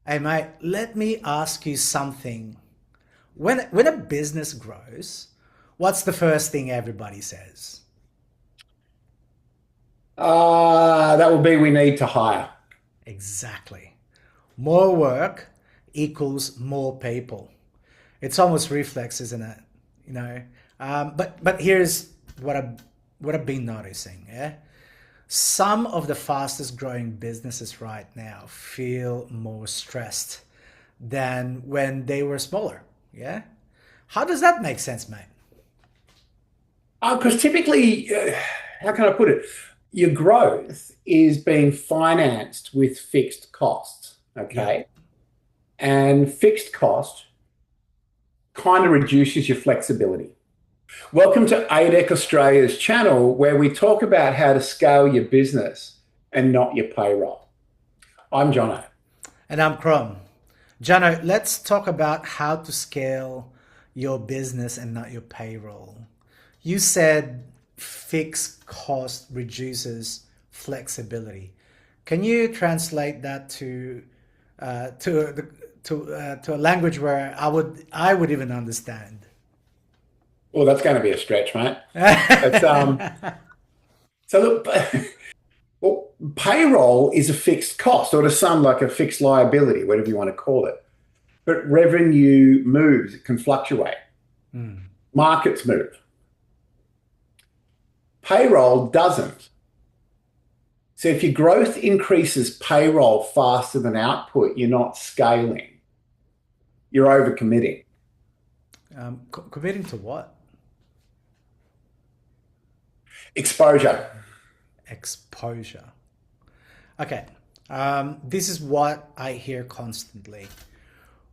Hey mate, let me ask you something. When a business grows, what's the first thing everybody says? That would be we need to hire. Exactly. More work equals more people. It's almost reflex, isn't it? You know. But here's what I've been noticing. Yeah, some of the fastest growing businesses right now feel more stressed than when they were smaller. Yeah. How does that make sense, mate? Because typically, how can I put it? Your growth is being financed with fixed costs, Yeah. okay? And fixed cost kind of reduces your flexibility. Welcome to ADEC Australia's channel, where we talk about how to scale your business and not your payroll. I'm Jono. And I'm Crom. Jono, let's talk about how to scale your business and not your payroll. You said fixed cost reduces flexibility. Can you translate that to a language where I would even understand? Well, that's going to be a stretch, mate. It's so look, well, payroll is a fixed cost, or to some like a fixed liability, whatever you want to call it. But revenue moves, it can fluctuate. Hmm. Markets move. Payroll doesn't. So if your growth increases payroll faster than output, you're not scaling. You're overcommitting. Committing to what? Exposure. Exposure. Okay. This is what I hear constantly.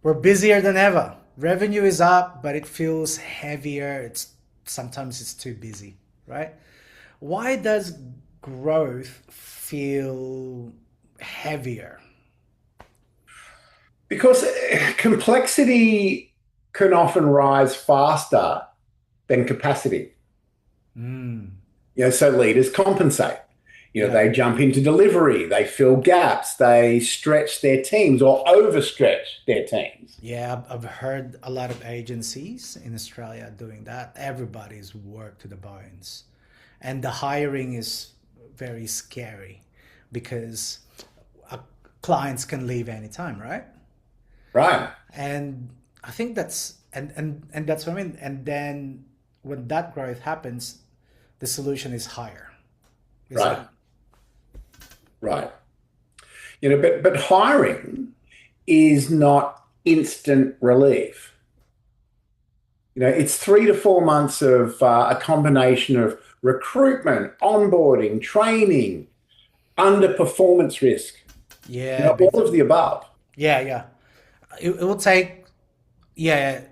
We're busier than ever. Revenue is up, but it feels heavier. Sometimes it's too busy, right? Why does growth feel heavier? Because complexity can often rise faster than capacity. Mm, So leaders compensate. yeah. They jump into delivery, they fill gaps, they stretch their teams or overstretch their teams. Yeah, I've heard a lot of agencies in Australia doing that. Everybody's worked to the bones. And the hiring is very scary because uh, clients can leave anytime, right? Right, And I think and that's what I mean. And then when that growth happens, the solution is higher, isn't it? right, right. But hiring is not instant relief. It's 3 to 4 months of a combination of recruitment, onboarding, training, underperformance risk, Yeah, all of the above. yeah. It will take, yeah,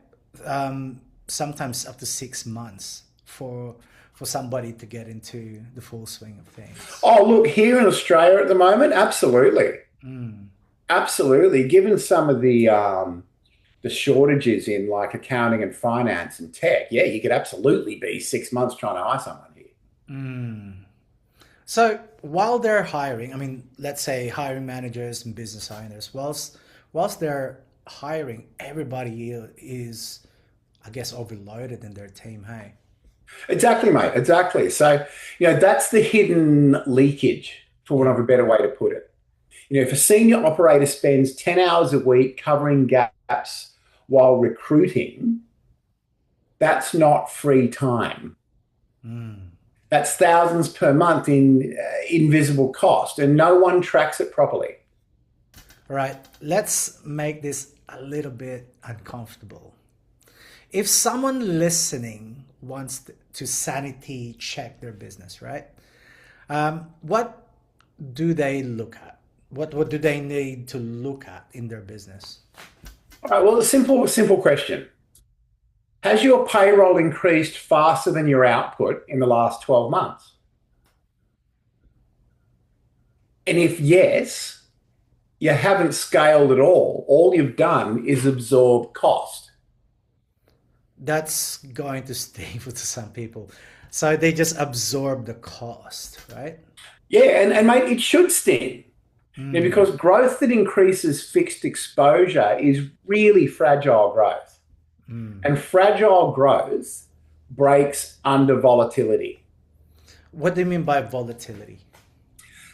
um, sometimes up to 6 months for somebody to get into the full swing of things. Oh, look, here in Australia at the moment, absolutely. Mm. Absolutely. Given some of the shortages in like accounting and finance and tech, yeah, you could absolutely be 6 months trying to hire someone here. Mm. So while they're hiring, I mean, let's say hiring managers and business owners, whilst they're hiring, everybody is, I guess, overloaded in their team. Hey. Exactly, mate. Exactly. So, that's the hidden leakage, for want Yeah. of a better way to put it. If a senior operator spends 10 hours a week covering gaps while recruiting, that's not free time. Mm. That's thousands per month in invisible cost, and no one tracks it properly. All right. Let's make this a little bit uncomfortable. If someone listening wants to sanity check their business, right? What do they look at? What do they need to look at in their business? All right, well, a simple question. Has your payroll increased faster than your output in the last 12 months? And if yes, you haven't scaled at all. All you've done is absorb cost. That's going to stay with some people. So they just absorb the cost, right? Yeah, and mate, it should sting. Now, because growth that increases fixed exposure is really fragile growth. And fragile growth breaks under volatility. What do you mean by volatility?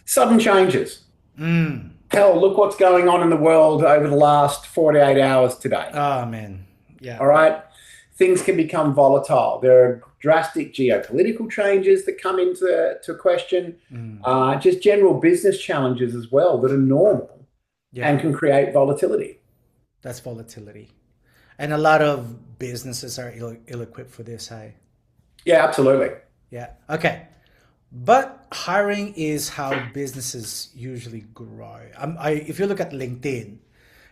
Sudden changes. Hell, look what's going on in the world over the last 48 hours today. Oh, man. Yeah. All right. Things can become volatile. There are drastic geopolitical changes that come into question, just general business challenges as well that are normal and can create volatility. That's volatility. And a lot of businesses are ill-equipped for this, hey? Yeah, absolutely. Yeah. Okay. But hiring is how businesses usually grow. If you look at LinkedIn,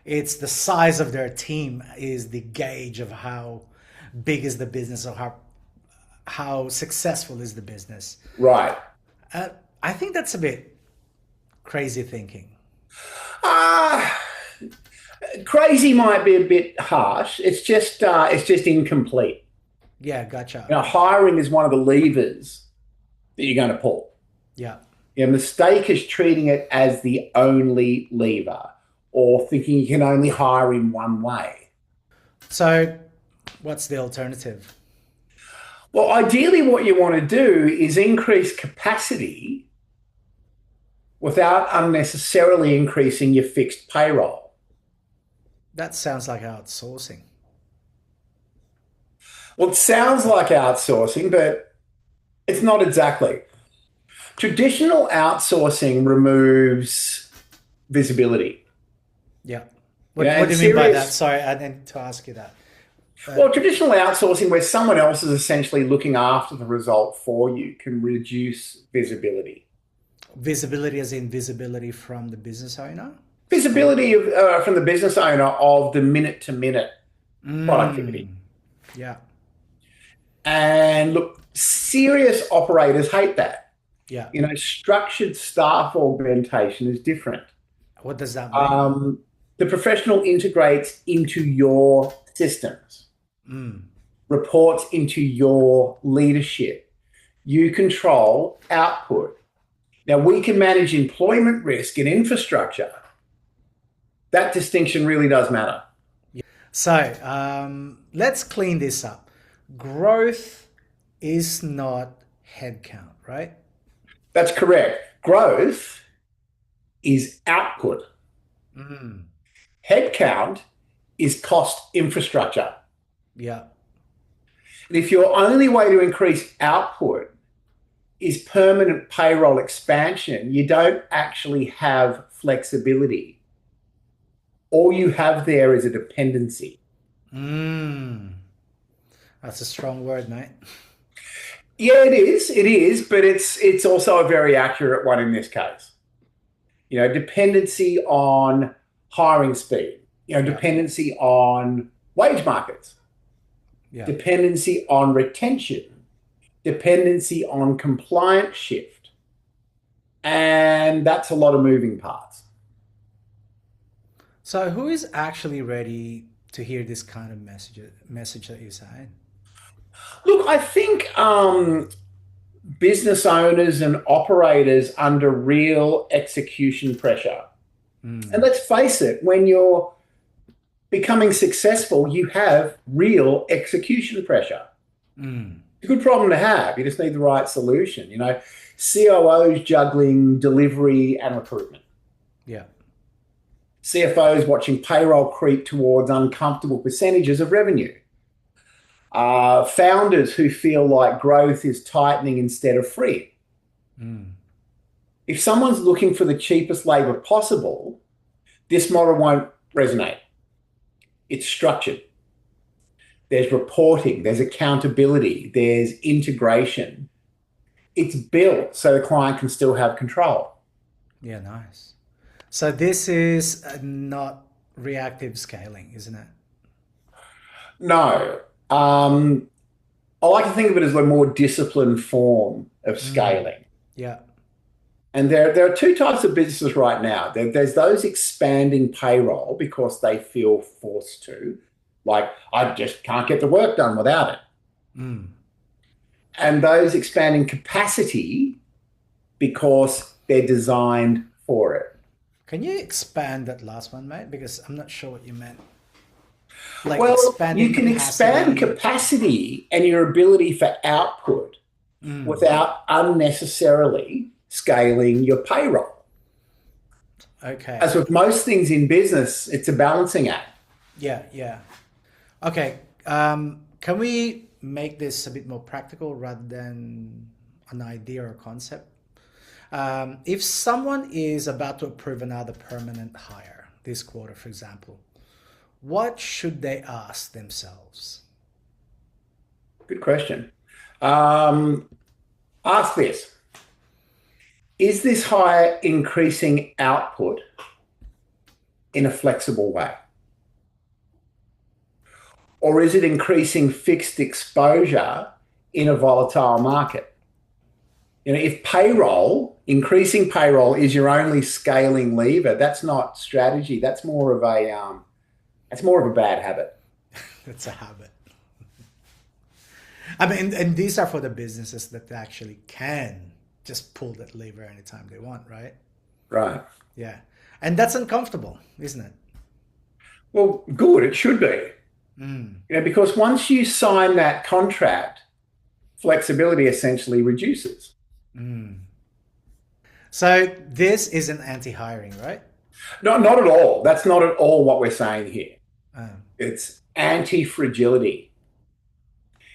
it's the size of their team is the gauge of how big is the business or how successful is the business. Right. I think that's a bit crazy thinking. Crazy might be a bit harsh. It's just incomplete. Yeah, gotcha. Hiring is one of the levers that you're going to pull. Yeah. Your mistake is treating it as the only lever or thinking you can only hire in one way. So what's the alternative? Well, ideally what you want to do is increase capacity without unnecessarily increasing your fixed payroll. That sounds like outsourcing. Well, it sounds like outsourcing, but it's not exactly. Traditional outsourcing removes visibility. Yeah. What do you mean by that? Sorry, I didn't to ask you that. Well, traditional outsourcing where someone else is essentially looking after the result for you can reduce visibility. Visibility as in visibility from the business owner? Visibility from the business owner of the minute-to-minute productivity. Yeah. And look, serious operators hate that. Yeah. Structured staff augmentation is different. What does that mean? The professional integrates into your systems, reports into your leadership. You control output. Now, we can manage employment risk and infrastructure. That distinction really does matter. So let's clean this up. Growth is not headcount, right? That's correct. Growth is output. Headcount is cost infrastructure. Yeah. And if your only way to increase output is permanent payroll expansion, you don't actually have flexibility. All you have there is a dependency. That's a strong word, mate. Yeah, it is, but it's also a very accurate one in this case. Dependency on hiring speed, dependency on wage markets, dependency on retention, dependency on compliance shift. And that's a lot of moving parts. So who is actually ready to hear this kind of message that you're saying? Look, I think business owners and operators under real execution pressure. And let's face it, when you're becoming successful, you have real execution pressure. It's a good problem to have. You just need the right solution. COOs juggling delivery and recruitment. Yeah. CFOs watching payroll creep towards uncomfortable percentages of revenue. Founders who feel like growth is tightening instead of free. If someone's looking for the cheapest labor possible, this model won't resonate. It's structured. There's reporting, there's accountability, there's integration. It's built so the client can still have control. Yeah, nice. So this is not reactive scaling, isn't it? No. I like to think of it as a more disciplined form of scaling. Yeah. And there are two types of businesses right now. There's those expanding payroll because they feel forced to, like, I just can't get the work done without it. And those expanding capacity because they're designed for it. Can you expand that last one, mate? Because I'm not sure what you meant. Like Well, you expanding can expand capacity. capacity and your ability for output Mm, without unnecessarily scaling your payroll. As okay. with most things in business, it's a balancing act. Yeah, yeah. Okay. Can we make this a bit more practical rather than an idea or concept? If someone is about to approve another permanent hire this quarter, for example, what should they ask themselves? Good question. Um, Ask this. Is this hire increasing output in a flexible way? Or is it increasing fixed exposure in a volatile market? If increasing payroll is your only scaling lever, that's not strategy. That's more of a bad habit. It's a habit. I mean, and these are for the businesses that actually can just pull that lever anytime they want, right? Right. Yeah. And that's uncomfortable, isn't it? Well, good. It should be. Mm. Because once you sign that contract, flexibility essentially reduces. Mm. So this isn't anti-hiring, right? No, not at all. That's not at all what we're saying here. Um, It's anti-fragility.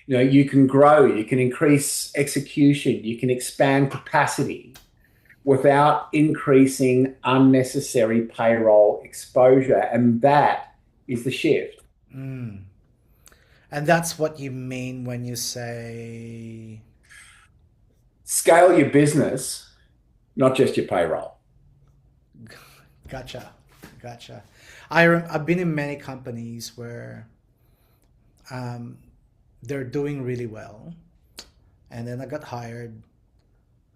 You can grow, you can increase execution, you can expand capacity without increasing unnecessary payroll exposure. And that is the shift. mm. And that's what you mean when you say, Scale your business, not just your payroll. gotcha, gotcha. I've been in many companies where um, they're doing really well, and then I got hired,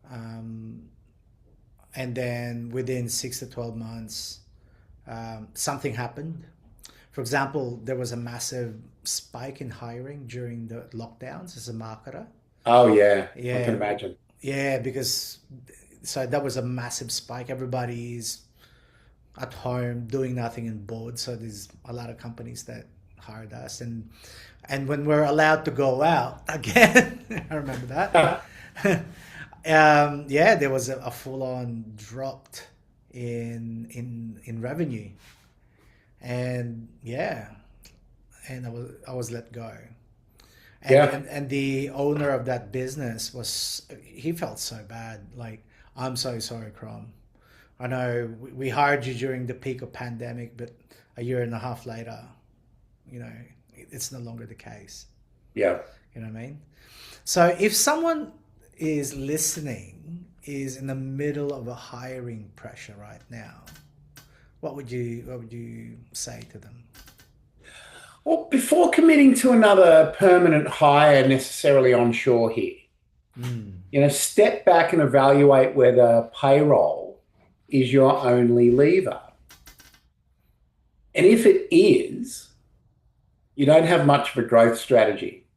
um, and then within 6 to 12 months, something happened. For example, there was a massive spike in hiring during the lockdowns as a marketer. Oh, yeah, I can Yeah, imagine. yeah, because so that was a massive spike. Everybody's at home doing nothing and bored. So there's a lot of companies that hired us, and when we're allowed to go out again, I remember that. Yeah, there was a full on dropped in revenue, and yeah, and I was let go. And, Yeah. and and the owner of that business he felt so bad. Like, I'm so sorry, Crom. I know we hired you during the peak of pandemic, but a year and a half later, you know, it's no longer the case. Yeah. You know what I mean? So if someone is listening, is in the middle of a hiring pressure right now, what would you say to them? Well, before committing to another permanent hire necessarily onshore here, Mm, step back and evaluate whether payroll is your only lever. And if it is, you don't have much of a growth strategy.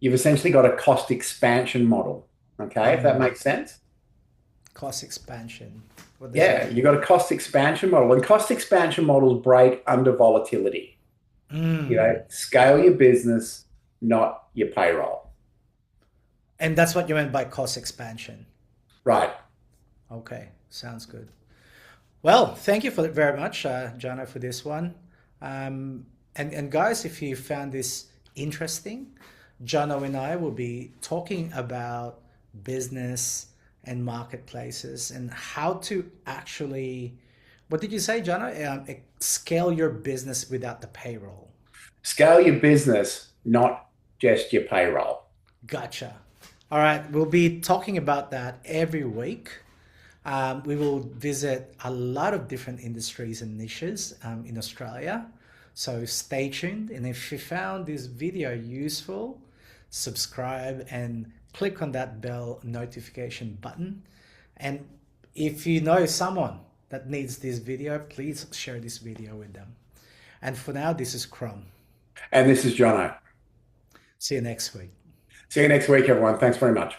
You've essentially got a cost expansion model. Okay, if that mm. makes sense. Cost expansion. What does that Yeah, mean? you've got a cost expansion model. And cost expansion models break under volatility. Mm. Scale your business, not your payroll. And that's what you meant by cost expansion. Right. Okay, sounds good. Well, thank you for very much, Jana, for this one. And guys, if you found this interesting, Jana and I will be talking about business and marketplaces and how to actually, what did you say, Jana? Scale your business without the payroll. Scale your business, not just your payroll. Gotcha. All right, we'll be talking about that every week. We will visit a lot of different industries and niches in Australia. So stay tuned. And if you found this video useful, subscribe and click on that bell notification button. And if you know someone that needs this video, please share this video with them. And for now, this is Crom. And this is Jono. See you next week. See you next week, everyone. Thanks very much.